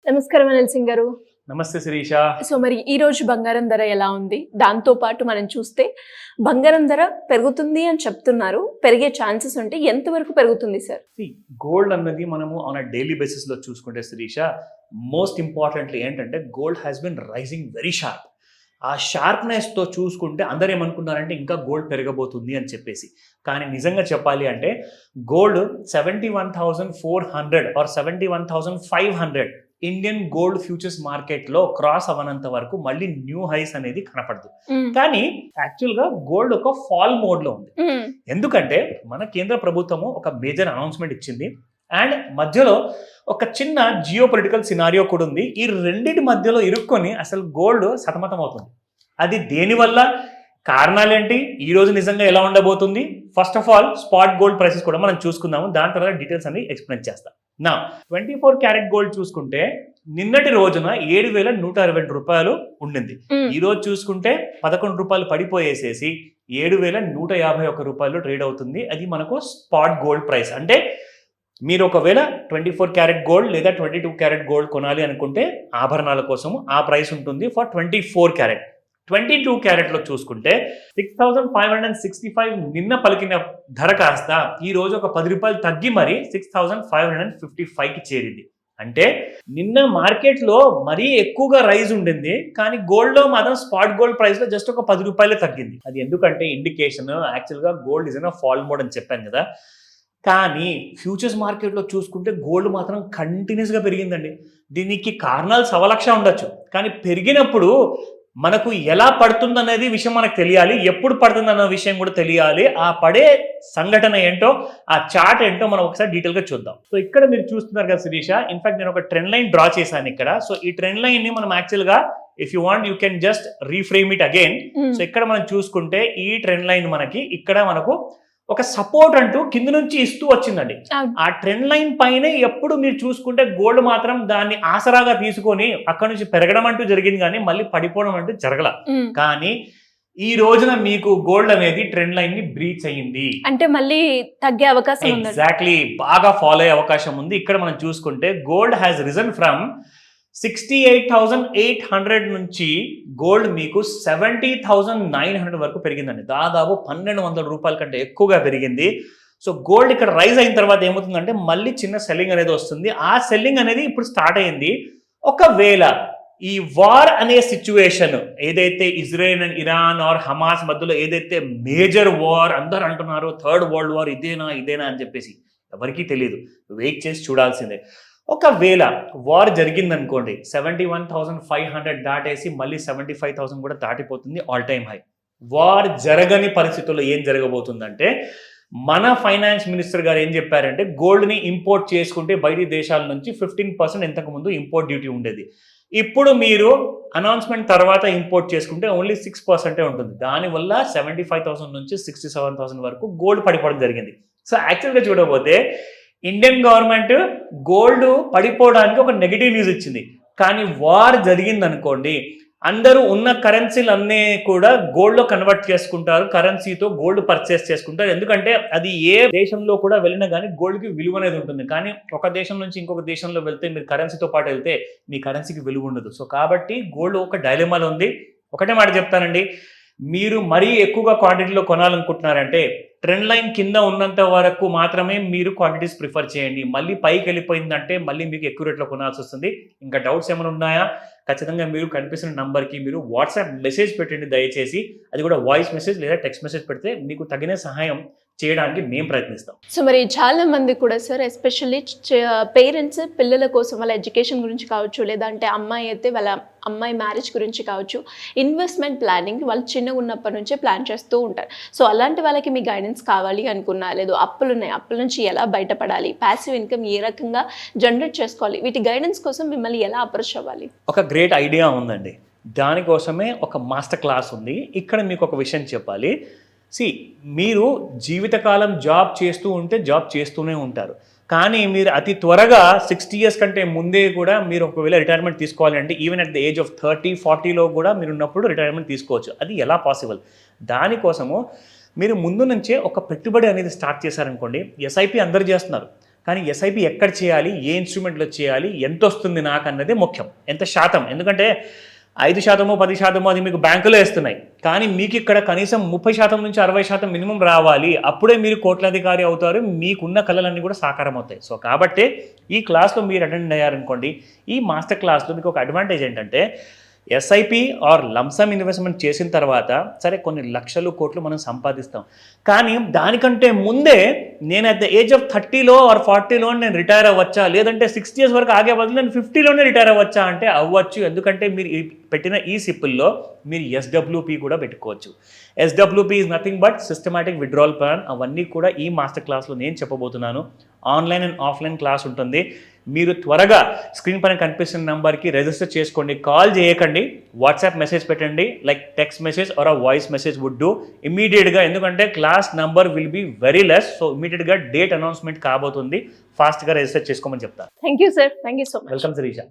నమస్కారం అనిల్ సింగ్ గారు. నమస్తే శిరీష. సో మరి ఈ రోజు బంగారం ధర ఎలా ఉంది? దాంతో పాటు మనం చూస్తే బంగారం ధర పెరుగుతుంది అని చెప్తున్నారు. పెరిగే ఛాన్సెస్ ఉంటే ఎంత వరకు పెరుగుతుంది సార్? గోల్డ్ అన్నది మనము ఆన్ అ డైలీ బేసిస్ లో చూసుకుంటే శిరీష, మోస్ట్ ఇంపార్టెంట్లీ ఏంటంటే gold has been rising very sharp. ఆ షార్ప్నెస్ తో చూసుకుంటే అందరూ ఏమనుకున్నారంటే ఇంకా గోల్డ్ పెరగబోతుంది అని చెప్పేసి. కానీ నిజంగా చెప్పాలి అంటే gold 71,400 or 71,500 Indian gold futures market లో క్రాస్ అవ్వనంత వరకు మళ్ళీ న్యూ హైస్ అనేది కనపడదు. కానీ యాక్చువల్ గా గోల్డ్ ఒక ఫాల్ మోడ్ లో ఉంది. ఎందుకంటే మన కేంద్ర ప్రభుత్వము ఒక మేజర్ అనౌన్స్మెంట్ ఇచ్చింది అండ్ మధ్యలో ఒక చిన్న జియో పొలిటికల్ సినారియో కూడా ఉంది. ఈ రెండింటి మధ్యలో ఇరుక్కొని అసలు గోల్డ్ సతమతం అవుతుంది. అది దేనివల్ల, కారణాలేంటి, ఈ రోజు నిజంగా ఎలా ఉండబోతుంది, first of all spot gold prices కూడా మనం చూసుకుందాము. దాని తర్వాత డీటెయిల్స్ అన్ని ఎక్స్ప్లెయిన్ చేస్తాం. నా 24 క్యారెట్ గోల్డ్ చూసుకుంటే నిన్నటి రోజున 7,122 రూపాయలు ఉండింది. ఈ రోజు చూసుకుంటే 11 రూపాయలు పడిపోయేసేసి 7,151 రూపాయలు ట్రేడ్ అవుతుంది. అది మనకు స్పాట్ గోల్డ్ ప్రైస్. అంటే మీరు ఒకవేళ 24 క్యారెట్ గోల్డ్ లేదా 22 క్యారెట్ గోల్డ్ కొనాలి అనుకుంటే ఆభరణాల కోసం ఆ ప్రైస్ ఉంటుంది ఫర్ 24 క్యారెట్. 22 క్యారెట్లో చూసుకుంటే 6,565 నిన్న పలికిన ధర కాస్త ఈ రోజు ఒక 10 రూపాయలు తగ్గి మరి 6,555కి చేరింది. అంటే నిన్న మార్కెట్లో మరీ ఎక్కువగా రైజ్ ఉండింది, కానీ గోల్డ్లో మాత్రం స్పాట్ గోల్డ్ ప్రైస్లో జస్ట్ ఒక 10 రూపాయలే తగ్గింది. అది ఎందుకంటే ఇండికేషన్ యాక్చువల్గా gold is in fall mode అని చెప్పాను కదా. కానీ ఫ్యూచర్స్ మార్కెట్లో చూసుకుంటే గోల్డ్ మాత్రం కంటిన్యూస్గా పెరిగిందండి. దీనికి కారణాలు 1,00,000 ఉండొచ్చు, కానీ పెరిగినప్పుడు మనకు ఎలా పడుతుందనేది విషయం మనకు తెలియాలి, ఎప్పుడు పడుతుందన్న విషయం కూడా తెలియాలి. ఆ పడే సంఘటన ఏంటో, ఆ చార్ట్ ఏంటో మనం ఒకసారి డీటెయిల్గా చూద్దాం. సో ఇక్కడ మీరు చూస్తున్నారు కదా శిరీష, ఇన్ఫాక్ట్ నేను ఒక ట్రెండ్ లైన్ డ్రా చేశాను ఇక్కడ. సో ఈ ట్రెండ్ లైన్ ని మనం యాక్చువల్గా if you want you can just reframe it again. So ఇక్కడ మనం చూసుకుంటే ఈ ట్రెండ్ లైన్ మనకి ఇక్కడ మనకు ఒక సపోర్ట్ అంటూ కింద నుంచి ఇస్తూ వచ్చిందండి. ఆ ట్రెండ్ లైన్ పైనే ఎప్పుడు మీరు చూసుకుంటే గోల్డ్ మాత్రం దాన్ని ఆసరాగా తీసుకొని అక్కడ నుంచి పెరగడం అంటూ జరిగింది, కానీ మళ్ళీ పడిపోవడం అంటూ జరగల. కానీ ఈ రోజున మీకు గోల్డ్ అనేది ట్రెండ్ లైన్ ని బ్రీచ్ అయ్యింది అంటే మళ్ళీ తగ్గే అవకాశం ఉంది. ఎగ్జాక్ట్లీ, బాగా ఫాలో అయ్యే అవకాశం ఉంది. ఇక్కడ మనం చూసుకుంటే గోల్డ్ హ్యాస్ రిజన్ ఫ్రమ్ 68,800 నుంచి గోల్డ్ మీకు 70,900 వరకు పెరిగిందండి. దాదాపు 1,200 రూపాయల కంటే ఎక్కువగా పెరిగింది. సో గోల్డ్ ఇక్కడ రైజ్ అయిన తర్వాత ఏమవుతుందంటే మళ్ళీ చిన్న సెల్లింగ్ అనేది వస్తుంది. ఆ సెల్లింగ్ అనేది ఇప్పుడు స్టార్ట్ అయింది. ఒకవేళ ఈ వార్ అనే సిచ్యువేషన్ ఏదైతే Israel and Iran or Hamas మధ్యలో ఏదైతే మేజర్ వార్ అందరు అంటున్నారు, థర్డ్ వరల్డ్ వార్ ఇదేనా అని చెప్పేసి ఎవరికీ తెలియదు, వెయిట్ చేసి చూడాల్సిందే. ఒకవేళ వార్ జరిగిందనుకోండి 71,500 దాటేసి మళ్ళీ 75,000 కూడా దాటిపోతుంది, ఆల్ టైమ్ హై. వార్ జరగని పరిస్థితుల్లో ఏం జరగబోతుందంటే మన ఫైనాన్స్ మినిస్టర్ గారు ఏం చెప్పారంటే గోల్డ్ని ఇంపోర్ట్ చేసుకుంటే బయటి దేశాల నుంచి 15% ఇంతకు ముందు ఇంపోర్ట్ డ్యూటీ ఉండేది. ఇప్పుడు మీరు అనౌన్స్మెంట్ తర్వాత ఇంపోర్ట్ చేసుకుంటే ఓన్లీ 6% ఉంటుంది. దానివల్ల 75,000 నుంచి 67,000 వరకు గోల్డ్ పడిపోవడం జరిగింది. సో యాక్చువల్గా చూడకపోతే ఇండియన్ గవర్నమెంట్ గోల్డ్ పడిపోవడానికి ఒక నెగిటివ్ న్యూస్ ఇచ్చింది. కానీ వార్ జరిగింది అనుకోండి, అందరూ ఉన్న కరెన్సీలు అన్నీ కూడా గోల్డ్లో కన్వర్ట్ చేసుకుంటారు, కరెన్సీతో గోల్డ్ పర్చేస్ చేసుకుంటారు. ఎందుకంటే అది ఏ దేశంలో కూడా వెళ్ళినా కానీ గోల్డ్కి విలువ అనేది ఉంటుంది. కానీ ఒక దేశం నుంచి ఇంకొక దేశంలో వెళ్తే మీరు కరెన్సీతో పాటు వెళ్తే మీ కరెన్సీకి విలువ ఉండదు. సో కాబట్టి గోల్డ్ ఒక డైలమాలో ఉంది. ఒకటే మాట చెప్తానండి, మీరు మరీ ఎక్కువగా క్వాంటిటీలో కొనాలనుకుంటున్నారంటే ట్రెండ్ లైన్ కింద ఉన్నంత వరకు మాత్రమే మీరు క్వాంటిటీస్ ప్రిఫర్ చేయండి. మళ్ళీ పైకి వెళ్ళిపోయిందంటే మళ్ళీ మీకు ఎక్కువ రేట్లో కొనాల్సి వస్తుంది. ఇంకా డౌట్స్ ఏమైనా ఉన్నాయా, ఖచ్చితంగా మీరు కనిపిస్తున్న నంబర్కి మీరు వాట్సాప్ మెసేజ్ పెట్టండి దయచేసి. అది కూడా వాయిస్ మెసేజ్ లేదా టెక్స్ట్ మెసేజ్ పెడితే మీకు తగిన సహాయం చేయడానికి మేము ప్రయత్నిస్తాం. సో మరి చాలా మంది కూడా సార్, ఎస్పెషల్లీ పేరెంట్స్ పిల్లల కోసం వాళ్ళ ఎడ్యుకేషన్ గురించి కావచ్చు, లేదంటే అమ్మాయి అయితే వాళ్ళ అమ్మాయి మ్యారేజ్ గురించి కావచ్చు, ఇన్వెస్ట్మెంట్ ప్లానింగ్ వాళ్ళు చిన్నగా ఉన్నప్పటి నుంచే ప్లాన్ చేస్తూ ఉంటారు. సో అలాంటి వాళ్ళకి మీ గైడెన్స్ కావాలి అనుకున్నా, లేదు అప్పులు ఉన్నాయి, అప్పుల నుంచి ఎలా బయటపడాలి, ప్యాసివ్ ఇన్కమ్ ఏ రకంగా జనరేట్ చేసుకోవాలి, వీటి గైడెన్స్ కోసం మిమ్మల్ని ఎలా అప్రోచ్ అవ్వాలి? ఒక గ్రేట్ ఐడియా ఉందండి, దానికోసమే ఒక మాస్టర్ క్లాస్ ఉంది. ఇక్కడ మీకు ఒక విషయం చెప్పాలి. మీరు జీవితకాలం జాబ్ చేస్తూ ఉంటే జాబ్ చేస్తూనే ఉంటారు, కానీ మీరు అతి త్వరగా 60 years కంటే ముందే కూడా మీరు ఒకవేళ రిటైర్మెంట్ తీసుకోవాలంటే even at the age of 30-40లో కూడా మీరు ఉన్నప్పుడు రిటైర్మెంట్ తీసుకోవచ్చు. అది ఎలా పాసిబుల్? దానికోసము మీరు ముందు నుంచే ఒక పెట్టుబడి అనేది స్టార్ట్ చేశారనుకోండి. ఎస్ఐపి అందరు చేస్తున్నారు, కానీ ఎస్ఐపి ఎక్కడ చేయాలి, ఏ ఇన్స్ట్రుమెంట్లో చేయాలి, ఎంత వస్తుంది నాకు అన్నదే ముఖ్యం, ఎంత శాతం. ఎందుకంటే 5%, 10% అది మీకు బ్యాంకులో వేస్తున్నాయి, కానీ మీకు ఇక్కడ కనీసం 30% నుంచి 60% మినిమం రావాలి. అప్పుడే మీరు కోట్లాధికారి అవుతారు, మీకున్న కళలన్నీ కూడా సాకారం అవుతాయి. సో కాబట్టి ఈ క్లాస్లో మీరు అటెండ్ అయ్యారనుకోండి, ఈ మాస్టర్ క్లాస్లో మీకు ఒక అడ్వాంటేజ్ ఏంటంటే ఎస్ఐపి ఆర్ లంసమ్ ఇన్వెస్ట్మెంట్ చేసిన తర్వాత సరే కొన్ని లక్షలు కోట్లు మనం సంపాదిస్తాం, కానీ దానికంటే ముందే నేను అట్ ద ఏజ్ ఆఫ్ 30లో ఆర్ 40లో నేను రిటైర్ అవ్వచ్చా, లేదంటే 60 years వరకు ఆగే బదులు నేను 50లోనే రిటైర్ అవ్వచ్చా అంటే అవ్వచ్చు. ఎందుకంటే మీరు పెట్టిన ఈ సిప్పుల్లో మీరు ఎస్డబ్ల్యూపీ కూడా పెట్టుకోవచ్చు. SWP is nothing but systematic withdrawal plan. అవన్నీ కూడా ఈ మాస్టర్ క్లాస్లో నేను చెప్పబోతున్నాను. ఆన్లైన్ అండ్ ఆఫ్లైన్ క్లాస్ ఉంటుంది. మీరు త్వరగా స్క్రీన్ పైన కనిపిస్తున్న నెంబర్కి రిజిస్టర్ చేసుకోండి, కాల్ చేయకండి, వాట్సాప్ మెసేజ్ పెట్టండి, like text message or a voice message would do ఇమీడియట్గా. ఎందుకంటే class number will be very less. So ఇమీడియట్గా డేట్ అనౌన్స్మెంట్ కాబోతుంది, ఫాస్ట్గా రిజిస్టర్ చేసుకోమని చెప్తాను. Thank you sir, thank you so much. Welcome Sirisha.